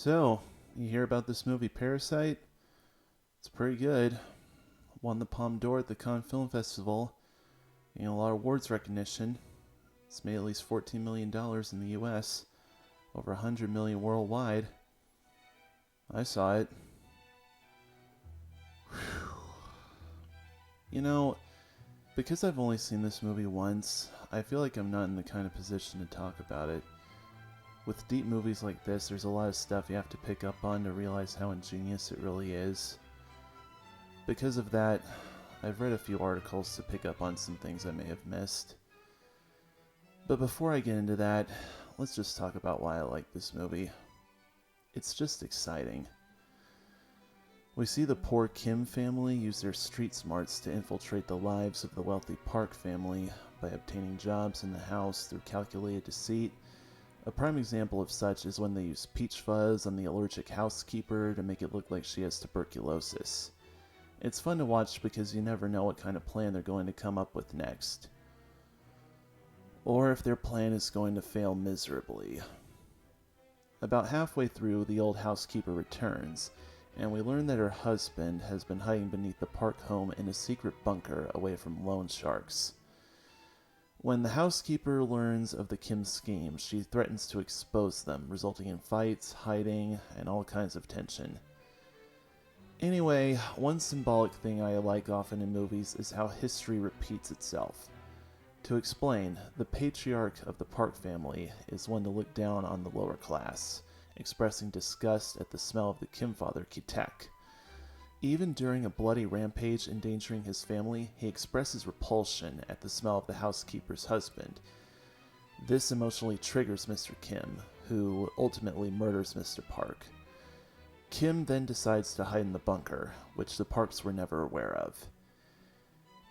So, you hear about this movie Parasite? It's pretty good. Won the Palme d'Or at the Cannes Film Festival. Gained a lot of awards recognition. It's made at least $14 million in the US, over $100 million worldwide. I saw it. You know, because I've only seen this movie once, I feel like I'm not in the kind of position to talk about it. With deep movies like this, there's a lot of stuff you have to pick up on to realize how ingenious it really is. Because of that, I've read a few articles to pick up on some things I may have missed. But before I get into that, let's just talk about why I like this movie. It's just exciting. We see the poor Kim family use their street smarts to infiltrate the lives of the wealthy Park family by obtaining jobs in the house through calculated deceit. A prime example of such is when they use peach fuzz on the allergic housekeeper to make it look like she has tuberculosis. It's fun to watch because you never know what kind of plan they're going to come up with next. Or if their plan is going to fail miserably. About halfway through, the old housekeeper returns, and we learn that her husband has been hiding beneath the Park home in a secret bunker away from loan sharks. When the housekeeper learns of the Kim scheme, she threatens to expose them, resulting in fights, hiding, and all kinds of tension. Anyway, one symbolic thing I like often in movies is how history repeats itself. To explain, the patriarch of the Park family is one to look down on the lower class, expressing disgust at the smell of the Kim father, Ki-taek. Even during a bloody rampage endangering his family, he expresses repulsion at the smell of the housekeeper's husband. This emotionally triggers Mr. Kim, who ultimately murders Mr. Park. Kim then decides to hide in the bunker, which the Parks were never aware of.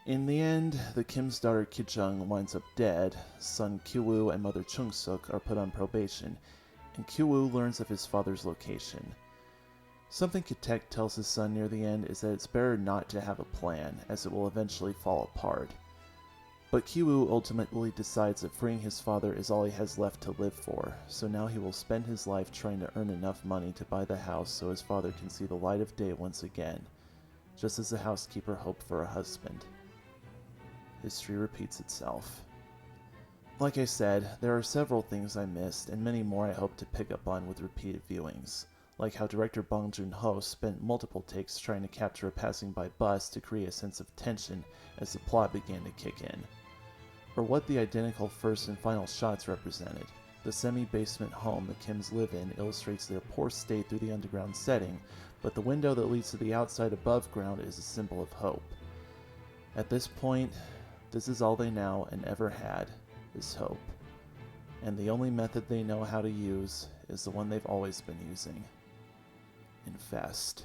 In the end, the Kim's daughter Ki-jung winds up dead, son Kyu-woo and mother Chung-suk are put on probation, and Kyu-woo learns of his father's location. Something Ki-taek tells his son near the end is that it's better not to have a plan, as it will eventually fall apart. But Kyu-woo ultimately decides that freeing his father is all he has left to live for, so now he will spend his life trying to earn enough money to buy the house so his father can see the light of day once again, just as the housekeeper hoped for a husband. History repeats itself. Like I said, there are several things I missed, and many more I hope to pick up on with repeated viewings, like how director Joon-ho spent multiple takes trying to capture a passing-by bus to create a sense of tension as the plot began to kick in. Or what the identical first and final shots represented. The semi-basement home the Kims live in illustrates their poor state through the underground setting, but the window that leads to the outside above ground is a symbol of hope. At this point, this is all they now and ever had, is hope. And the only method they know how to use is the one they've always been using. Infest.